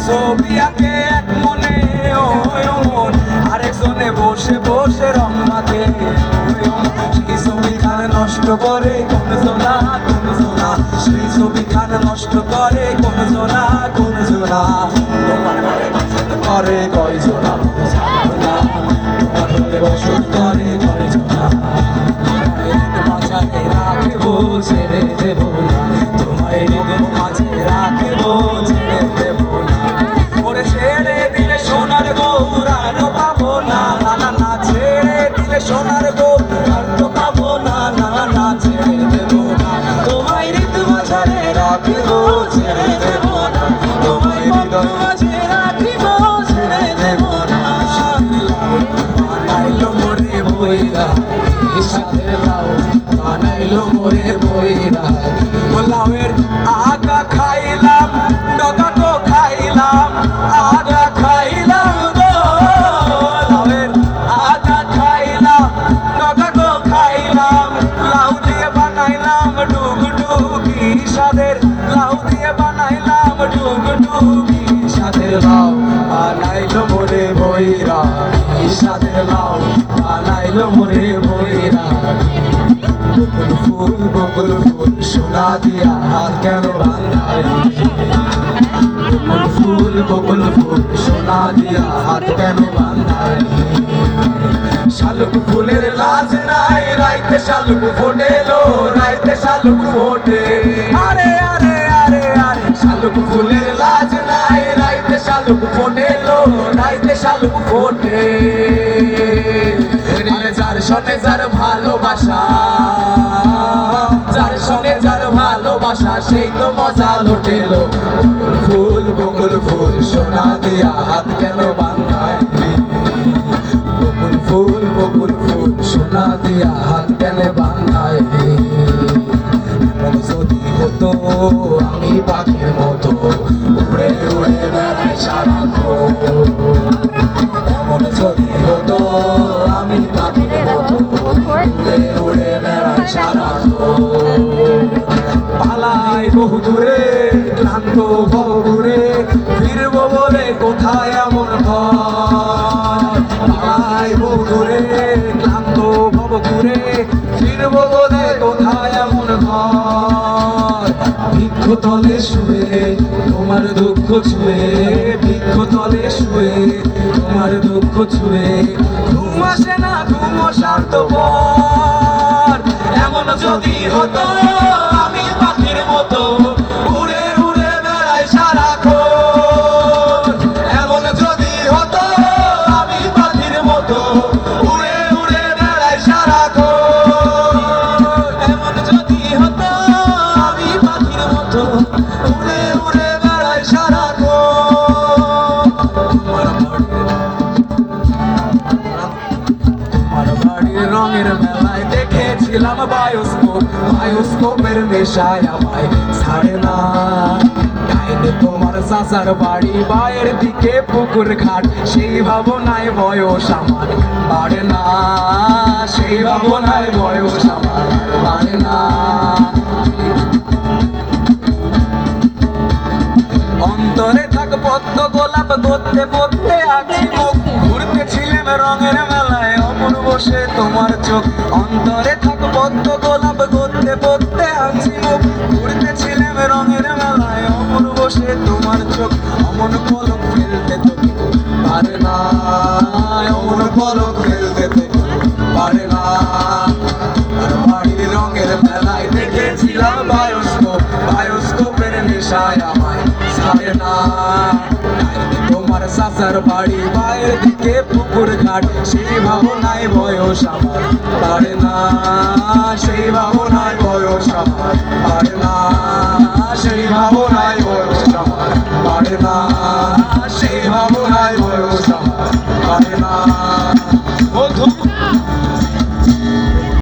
ছবি আঁকে এক মনে ওই মন, আরেকজনে বসে বসে রং মাখে সেই ছবি খান নষ্ট করে কোন জোনা কোন জোনা, সেই ছবি খান নষ্ট করে কোন জোনা কোন জোনা। তোমার ঘরে বসত করে কয় জোনা, তোমার ঘরে বসত করে কয় জোনা। মাঝে রাখবো ছেড়ে দেবো না, তোমায় মাঝে রাখবো ছেড়ে দেবো না। ওরে ছেড়ে দিলে সোনার গৌরান পাবো না, না না না ছেড়ে দিলে সোনার গৌরান পাবো না, না না ছেড়ে দেবো না। তোমায় ঋতু মাঝে রাখবো ছেড়ে দেবো না, তোমায় ঋতু মাঝে রাখবো ছেড়ে দেবো না। বানাইলো মোরে বইরা সাথে লাউ, বানাইলো মোরে বইরা লাউয়ের আগা খাইলাম ডগা তো খাইলাম, আগা খাইলাম গো লাউয়ের আগা খাইলাম ডগা তো খাইলাম। লাউ দিয়ে বানাইলাম ডুগডুগি সাদের, লাউ দিয়ে বানাইলাম ডুগডুগি সাদের লাউ, বানাইলো মোরে বইরা সাদের লাউ, বানাইলো মোরে বইরা। বকুল ফুল সোনা দিয়া হাত কেন বাঁধাই, বকুল ফুল সোনা দিয়া হাত কেন বাঁধাই। শালুক ফুলের লাজ নাই রাইতে শালুক ফোটেলো, রাইতে শালুক ফোটে। আরে আরে আরে আরে শালুক ফুলের লাজ নাই রাইতে শালুক ফোটেলো, রাইতে শালুক ফোটে। যার সনে যার ভালোবাসা, যার সনে যার ভালোবাসা সেই তো মজা লুটেলো। বকুল ফুল সোনা দিয়া হাত কেন বাঁধাই, বকুল ফুল সোনা দিয়া হাত কেন বাঁধাই। যদি হতো আমি পাখির মতো উড়ে উড়ে বেড়াই সারাক্ষণ, এমন যদি হতো আমি পাখির মতো উড়ে উড়ে বেড়াই সারাক্ষণ। পালাই বহু দূরে ক্লান্ত ভবঘুরে, ফিরবো বলে কোথায় এমন ঘর। পালাই বহু দূরে ক্লান্ত ভবঘুরে, ফিরবো বলে কোথায় এমন ঘর। বৃক্ষ তলে শুয়ে তোমার দুঃখ ছুঁয়ে, বৃক্ষ তলে শুয়ে তোমার দুঃখ ছুঁয়ে, ঘুম আসে না ঘুম স্বার্থপর। এমন যদি হতো আমি পাখির মতো উড়ে উড়ে বেড়াই সারাক্ষণ, এমন যদি হতো আমি পাখির মতো উড়ে উড়ে বেড়াই সারাক্ষণ, এমন যদি হতো আমি পাখির মতো উড়ে উড়ে বেড়াই সারাক্ষণ। তোমার বাড়ির রঙের মেলায় দেখেছিলাম বায়োস্কোপ, বায়োস্কোপের নেশায় আমায় ছাড়ে না। ডাইনে তোমার চাচার বাড়ি বাইরের দিকে পুকুর ঘাট, সেই ভাবনায় বয়স আমার বাড়ে না, সেই ভাবনায় বয়স আমার বাড়ে না। অন্তরে থাক পদ্ম গোলাপ গড়তে পড়তে আঁকি মুখ, ঘুরতেছিলাম রঙের মেলায় অপূর্ব সে তোমার চোখ। অন্তরে থাক পদ্ম গোলাপ গড়তে পড়তে আঁকি মুখ, ঘুরতেছিলাম রঙের মেলায় অপূর্ব সে তোমার চোখ। অমন পলক ফেলতে তো পারে না, অমন পলক ফেলতে তো পারে না। আর বাড়ির রঙের মেলায় দেখেছিলাম বায়োস্কোপ, বায়োস্কোপের নেশায় আমায় ছাড়ে না। তোমার চাচার বাড়ি বাইরের দিকে পুকুর ঘাট, সেই ভাবনায় বয়স আমার পারে না, সেই ভাবনায় বয়স আমার পারে না, সেই ভাবনায় বয়স আমার পারে না, সেই ভাবনায় বয়স আমার পারে না।